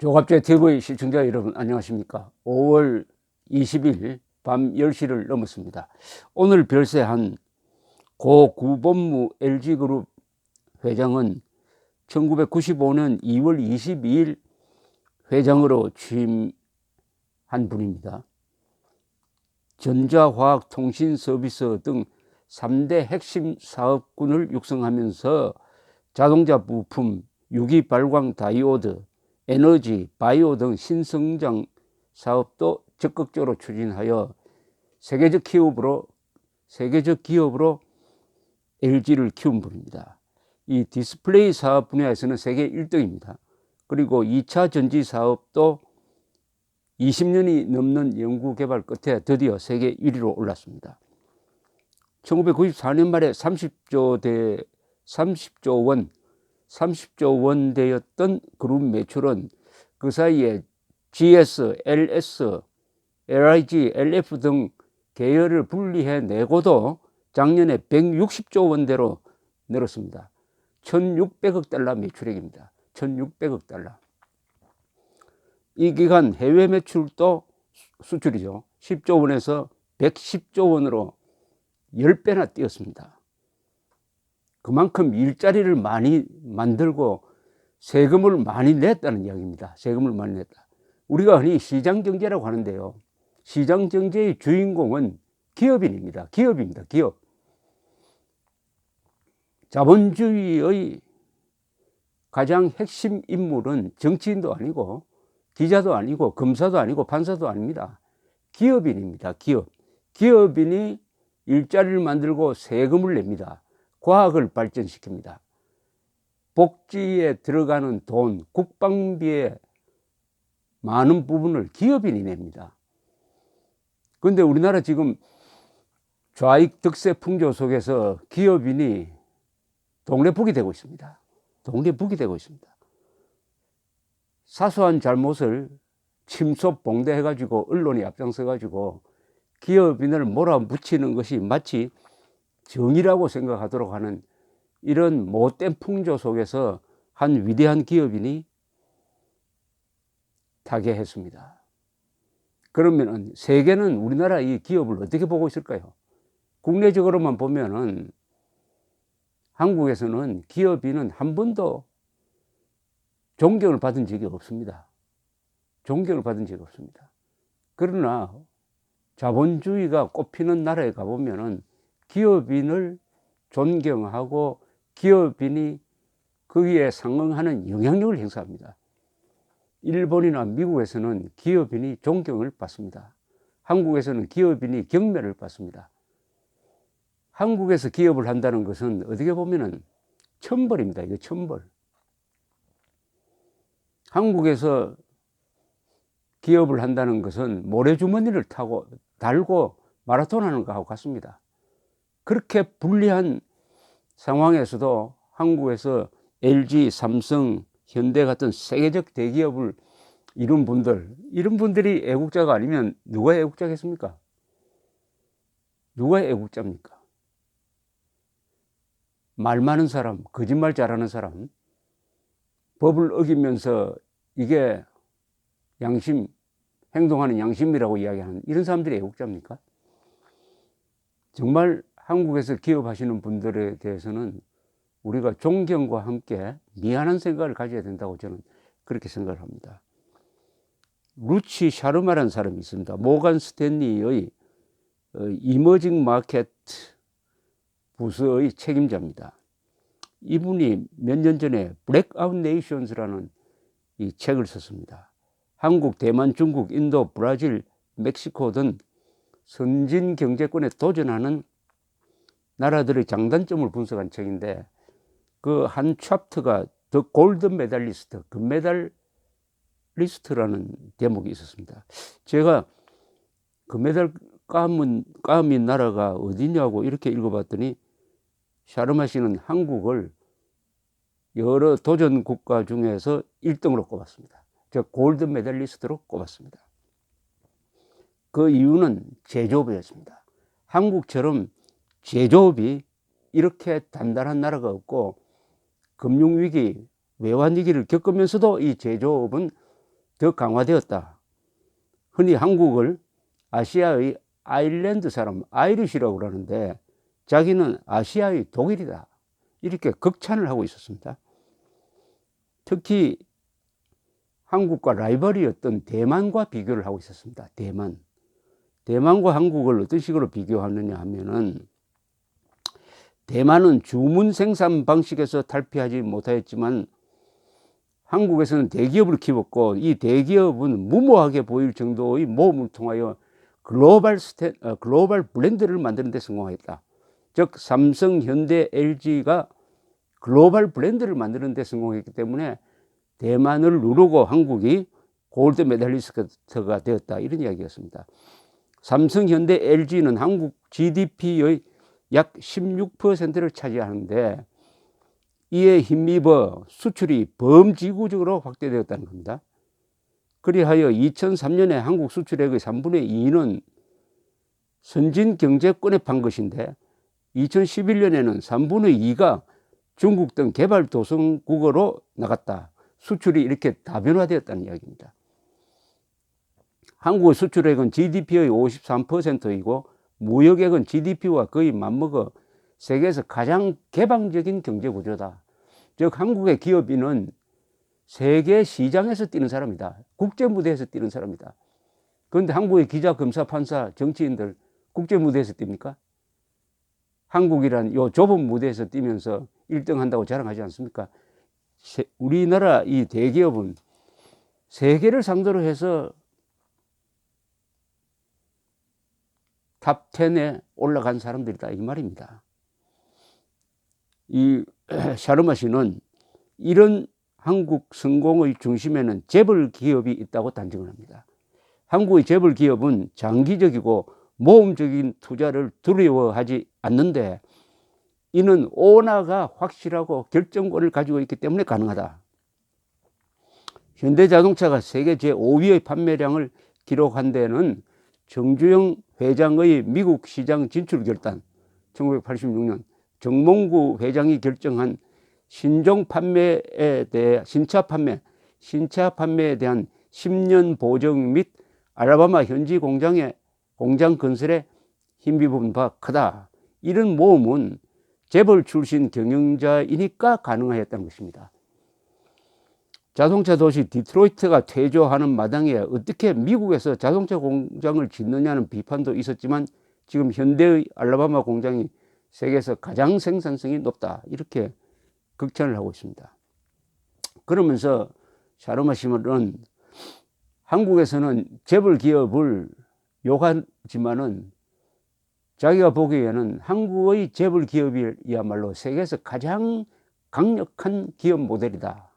조갑제 TV 시청자 여러분 안녕하십니까. 5월 20일 밤 10시를 넘었습니다. 오늘 별세한 고 구본무 LG그룹 회장은 1995년 2월 22일 회장으로 취임한 분입니다. 전자화학통신서비스 등 3대 핵심 사업군을 육성하면서 자동차 부품, 유기발광 다이오드, 에너지, 바이오 등 신성장 사업도 적극적으로 추진하여 세계적 기업으로 LG를 키운 분입니다. 이 디스플레이 사업 분야에서는 세계 1등입니다. 그리고 2차 전지 사업도 20년이 넘는 연구개발 끝에 드디어 세계 1위로 올랐습니다. 1994년 말에 30조 원대였던 그룹 매출은 그 사이에 GS, LS, LIG, LF 등 계열을 분리해 내고도 작년에 160조 원대로 늘었습니다. 1600억 달러 매출액입니다. 1600억 달러. 이 기간 해외 매출도 수출이죠. 10조 원에서 110조 원으로 10배나 뛰었습니다. 그만큼 일자리를 많이 만들고 세금을 많이 냈다는 이야기입니다. 세금을 많이 냈다. 우리가 흔히 시장경제라고 하는데요. 시장경제의 주인공은 기업인입니다. 기업. 자본주의의 가장 핵심 인물은 정치인도 아니고 기자도 아니고 검사도 아니고 판사도 아닙니다. 기업인입니다. 기업인이 일자리를 만들고 세금을 냅니다. 과학을 발전시킵니다. 복지에 들어가는 돈, 국방비의 많은 부분을 기업인이 냅니다. 그런데 우리나라 지금 좌익 득세 풍조 속에서 기업인이 동네북이 되고 있습니다. 사소한 잘못을 침소봉대해가지고 언론이 앞장서가지고 기업인을 몰아붙이는 것이 마치 정의라고 생각하도록 하는 이런 못된 풍조 속에서 한 위대한 기업인이 타계했습니다. 그러면 세계는 우리나라 이 기업을 어떻게 보고 있을까요? 국내적으로만 보면은 한국에서는 기업인은 한 번도 존경을 받은 적이 없습니다. 그러나 자본주의가 꽃피는 나라에 가보면은 기업인을 존경하고 기업인이 거기에 상응하는 영향력을 행사합니다. 일본이나 미국에서는 기업인이 존경을 받습니다. 한국에서는 기업인이 경멸을 받습니다. 한국에서 기업을 한다는 것은 어떻게 보면은 천벌입니다. 이거 천벌. 한국에서 기업을 한다는 것은 모래주머니를 달고 마라톤 하는 것하고 같습니다. 그렇게 불리한 상황에서도 한국에서 LG, 삼성, 현대 같은 세계적 대기업을 이룬 분들, 이런 분들이 애국자가 아니면 누가 애국자겠습니까? 누가 애국자입니까? 말 많은 사람, 거짓말 잘하는 사람, 법을 어기면서 이게 행동하는 양심이라고 이야기하는 이런 사람들이 애국자입니까? 정말 한국에서 기업하시는 분들에 대해서는 우리가 존경과 함께 미안한 생각을 가져야 된다고 저는 그렇게 생각을 합니다. 루치 샤르마라는 사람이 있습니다. 모간 스탠리의 이머징 마켓 부서의 책임자입니다. 이분이 몇 년 전에 블랙아웃 네이션스라는 이 책을 썼습니다. 한국, 대만, 중국, 인도, 브라질, 멕시코 등 선진 경제권에 도전하는 나라들의 장단점을 분석한 책인데 그 한 챕터가 더 골든 메달리스트, 금메달리스트라는 대목이 있었습니다. 제가 금메달 깜인 나라가 어디냐고 이렇게 읽어봤더니 샤르마 씨는 한국을 여러 도전 국가 중에서 1등으로 꼽았습니다. 즉 골든 메달리스트로 꼽았습니다. 그 이유는 제조업이었습니다. 한국처럼 제조업이 이렇게 단단한 나라가 없고 금융위기, 외환위기를 겪으면서도 이 제조업은 더 강화되었다. 흔히 한국을 아시아의 아일랜드 사람, 아이리시라고 그러는데 자기는 아시아의 독일이다. 이렇게 극찬을 하고 있었습니다. 특히 한국과 라이벌이었던 대만과 비교를 하고 있었습니다. 대만과 한국을 어떤 식으로 비교하느냐 하면은, 대만은 주문 생산 방식에서 탈피하지 못하였지만 한국에서는 대기업을 키웠고, 이 대기업은 무모하게 보일 정도의 모험을 통하여 글로벌 브랜드를 만드는 데 성공했다. 즉 삼성, 현대, LG가 글로벌 브랜드를 만드는 데 성공했기 때문에 대만을 누르고 한국이 골드 메달리스트가 되었다, 이런 이야기였습니다. 삼성, 현대, LG는 한국 GDP의 약 16%를 차지하는데 이에 힘입어 수출이 범지구적으로 확대되었다는 겁니다. 그리하여 2003년에 한국 수출액의 3분의 2는 선진 경제권에 판 것인데 2011년에는 3분의 2가 중국 등 개발도상국으로 나갔다. 수출이 이렇게 다변화되었다는 이야기입니다. 한국의 수출액은 GDP의 53%이고 무역액은 GDP와 거의 맞먹어 세계에서 가장 개방적인 경제구조다. 즉 한국의 기업인은 세계 시장에서 뛰는 사람이다. 국제무대에서 뛰는 사람이다. 그런데 한국의 기자, 검사, 판사, 정치인들 국제무대에서 뜁니까? 한국이란 요 좁은 무대에서 뛰면서 1등 한다고 자랑하지 않습니까? 우리나라 이 대기업은 세계를 상대로 해서 탑 10에 올라간 사람들이다, 이 말입니다. 이 샤르마 씨는 이런 한국 성공의 중심에는 재벌 기업이 있다고 단정을 합니다. 한국의 재벌 기업은 장기적이고 모험적인 투자를 두려워하지 않는데 이는 오너가 확실하고 결정권을 가지고 있기 때문에 가능하다. 현대자동차가 세계 제5위의 판매량을 기록한 데는 정주영 회장의 미국 시장 진출 결단, 1986년 정몽구 회장이 결정한 신차 판매에 대한 10년 보정 및 알라바마 현지 공장 건설에 힘입은 바 크다. 이런 모험은 재벌 출신 경영자이니까 가능하였다는 것입니다. 자동차 도시 디트로이트가 퇴조하는 마당에 어떻게 미국에서 자동차 공장을 짓느냐는 비판도 있었지만 지금 현대의 알라바마 공장이 세계에서 가장 생산성이 높다, 이렇게 극찬을 하고 있습니다. 그러면서 샤르마 씨는 한국에서는 재벌 기업을 욕하지만은 자기가 보기에는 한국의 재벌 기업이야말로 세계에서 가장 강력한 기업 모델이다.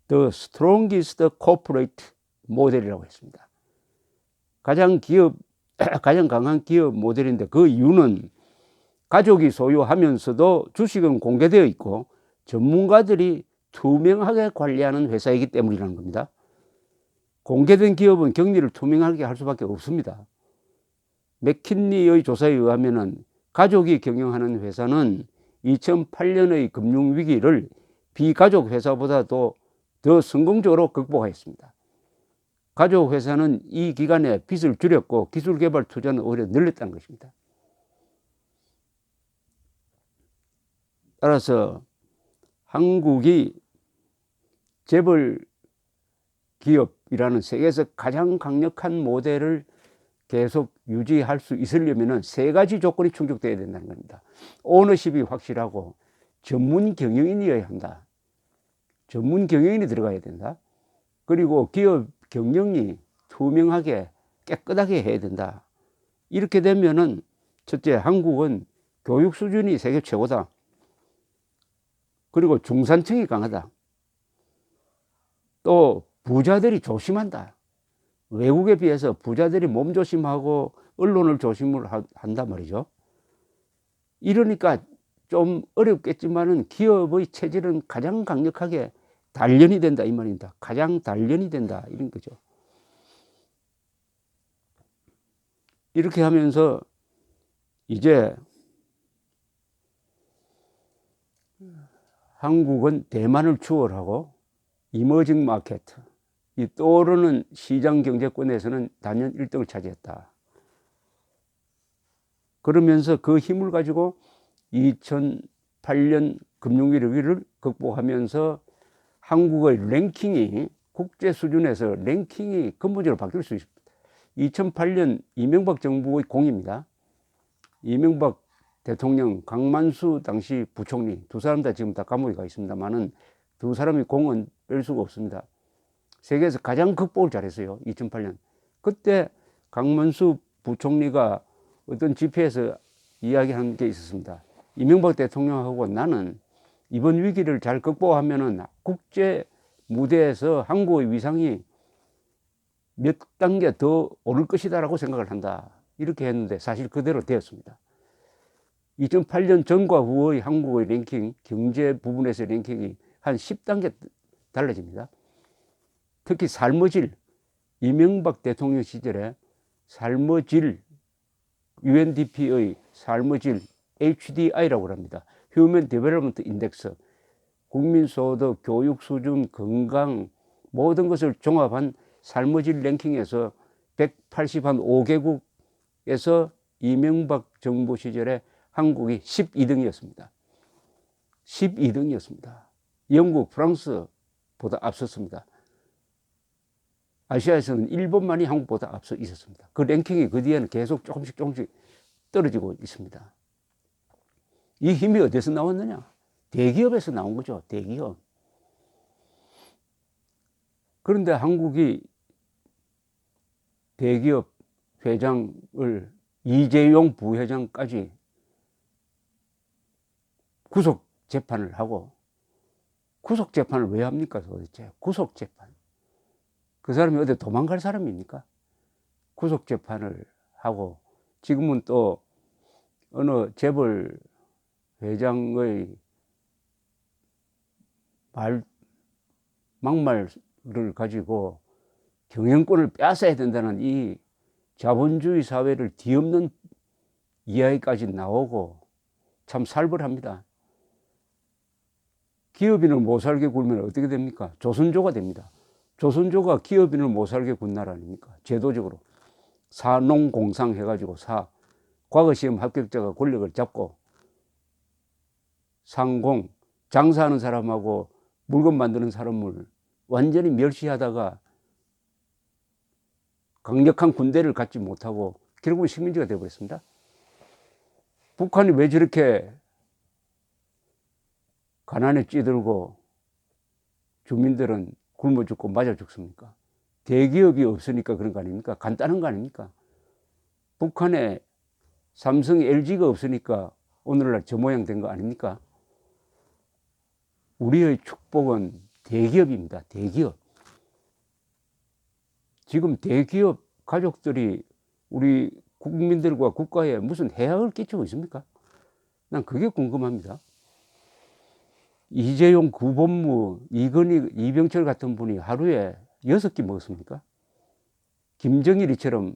The strongest corporate 모델이라고 했습니다. 가장 강한 기업 모델인데 그 이유는 가족이 소유하면서도 주식은 공개되어 있고 전문가들이 투명하게 관리하는 회사이기 때문이라는 겁니다. 공개된 기업은 경리를 투명하게 할 수밖에 없습니다. 맥킨리의 조사에 의하면 가족이 경영하는 회사는 2008년의 금융위기를 비가족 회사보다도 더 성공적으로 극복하였습니다. 가족 회사는 이 기간에 빚을 줄였고 기술 개발 투자는 오히려 늘렸다는 것입니다. 따라서 한국이 재벌 기업이라는 세계에서 가장 강력한 모델을 계속 유지할 수 있으려면 세 가지 조건이 충족되어야 된다는 겁니다. 오너십이 확실하고 전문 경영인이어야 한다. 전문 경영인이 들어가야 된다. 그리고 기업 경영이 투명하게 깨끗하게 해야 된다. 이렇게 되면은 첫째, 한국은 교육 수준이 세계 최고다. 그리고 중산층이 강하다. 또 부자들이 조심한다. 외국에 비해서 부자들이 몸조심하고 언론을 조심을 한단 말이죠. 이러니까 좀 어렵겠지만은 기업의 체질은 가장 강력하게 단련이 된다, 이 말입니다. 가장 단련이 된다, 이런 거죠. 이렇게 하면서 이제 한국은 대만을 추월하고 이머징 마켓, 이 떠오르는 시장 경제권에서는 단연 1등을 차지했다. 그러면서 그 힘을 가지고 2008년 금융위기를 극복하면서 한국의 랭킹이 국제 수준에서 랭킹이 근본적으로 바뀔 수 있습니다. 2008년 이명박 정부의 공입니다. 이명박 대통령, 강만수 당시 부총리 두 사람 다 지금 다 감옥에 가 있습니다만은 두 사람의 공은 뺄 수가 없습니다. 세계에서 가장 극복을 잘했어요. 2008년. 그때 강만수 부총리가 어떤 집회에서 이야기한 게 있었습니다. 이명박 대통령하고 나는 이번 위기를 잘 극복하면은 국제 무대에서 한국의 위상이 몇 단계 더 오를 것이다라고 생각을 한다. 이렇게 했는데 사실 그대로 되었습니다. 2008년 전과 후의 한국의 랭킹, 경제 부분에서의 랭킹이 한 10단계 달라집니다. 특히 삶의 질, 이명박 대통령 시절에 삶의 질, UNDP의 삶의 질, HDI라고 합니다. 휴먼 디벨롭먼트 인덱스, 국민소득, 교육 수준, 건강 모든 것을 종합한 삶의 질 랭킹에서 185개국에서 이명박 정부 시절에 한국이 12등이었습니다. 12등이었습니다. 영국, 프랑스보다 앞섰습니다. 아시아에서는 일본만이 한국보다 앞서 있었습니다. 그 랭킹이 그 뒤에는 계속 조금씩 떨어지고 있습니다. 이 힘이 어디서 나왔느냐? 대기업에서 나온 거죠. 대기업. 그런데 한국이 대기업 회장을 이재용 부회장까지 구속 재판을 하고, 구속 재판을 왜 합니까 도대체? 구속 재판. 그 사람이 어디 도망갈 사람입니까? 구속 재판을 하고, 지금은 또 어느 재벌 회장의 막말을 가지고 경영권을 빼앗아야 된다는 이 자본주의 사회를 뒤엎는 이야기까지 나오고 참 살벌합니다. 기업인을 못 살게 굴면 어떻게 됩니까? 조선조가 됩니다. 조선조가 기업인을 못 살게 군 나라 아닙니까? 제도적으로 사농공상 해가지고 과거시험 합격자가 권력을 잡고 상공, 장사하는 사람하고 물건 만드는 사람을 완전히 멸시하다가 강력한 군대를 갖지 못하고 결국은 식민지가 되어버렸습니다. 북한이 왜 저렇게 가난에 찌들고 주민들은 굶어 죽고 맞아 죽습니까? 대기업이 없으니까 그런 거 아닙니까? 간단한 거 아닙니까? 북한에 삼성, LG가 없으니까 오늘날 저 모양 된 거 아닙니까? 우리의 축복은 대기업입니다. 대기업. 지금 대기업 가족들이 우리 국민들과 국가에 무슨 해악을 끼치고 있습니까? 난 그게 궁금합니다. 이재용 구본무, 이건희, 이병철 같은 분이 하루에 6끼 먹었습니까? 김정일이처럼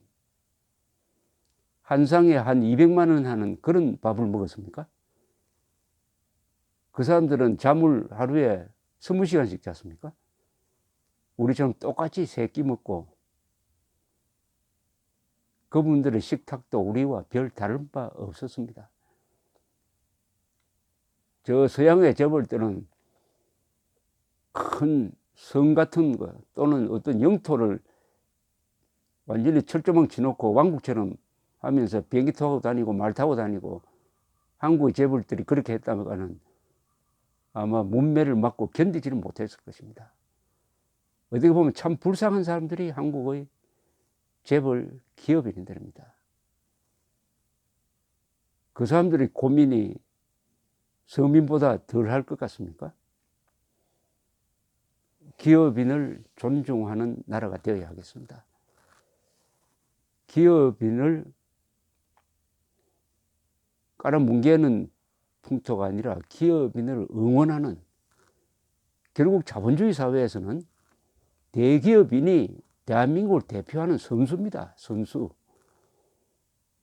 한 상에 한 200만 원 하는 그런 밥을 먹었습니까? 그 사람들은 잠을 하루에 20시간씩 잤습니까? 우리처럼 똑같이 3끼 먹고, 그분들의 식탁도 우리와 별 다른 바 없었습니다. 저 서양의 재벌들은 큰 성 같은 거 또는 어떤 영토를 완전히 철조망 치놓고 왕국처럼 하면서 비행기 타고 다니고 말 타고 다니고, 한국의 재벌들이 그렇게 했다면 아마 문매를 맞고 견디지를 못했을 것입니다. 어떻게 보면 참 불쌍한 사람들이 한국의 재벌 기업인들입니다. 그 사람들의 고민이 서민보다 덜 할 것 같습니까? 기업인을 존중하는 나라가 되어야 하겠습니다. 기업인을 깔아뭉개는 풍토가 아니라 기업인을 응원하는, 결국 자본주의 사회에서는 대기업인이 대한민국을 대표하는 선수입니다.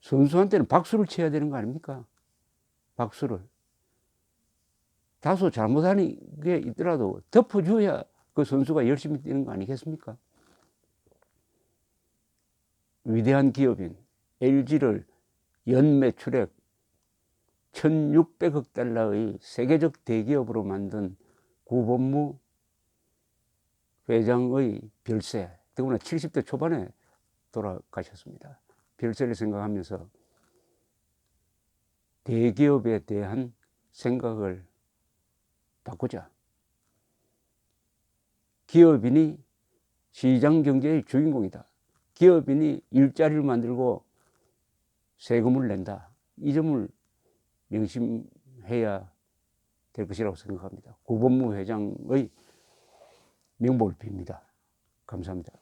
선수한테는 박수를 쳐야 되는 거 아닙니까? 박수를. 다소 잘못하는 게 있더라도 덮어줘야 그 선수가 열심히 뛰는 거 아니겠습니까? 위대한 기업인 LG를 연 매출액 1,600억 달러의 세계적 대기업으로 만든 구본무 회장의 별세, 더구나 70대 초반에 돌아가셨습니다. 별세를 생각하면서 대기업에 대한 생각을 바꾸자. 기업인이 시장 경제의 주인공이다. 기업인이 일자리를 만들고 세금을 낸다. 이 점을 명심해야 될 것이라고 생각합니다. 구본무 회장의 명복을 빕니다. 감사합니다.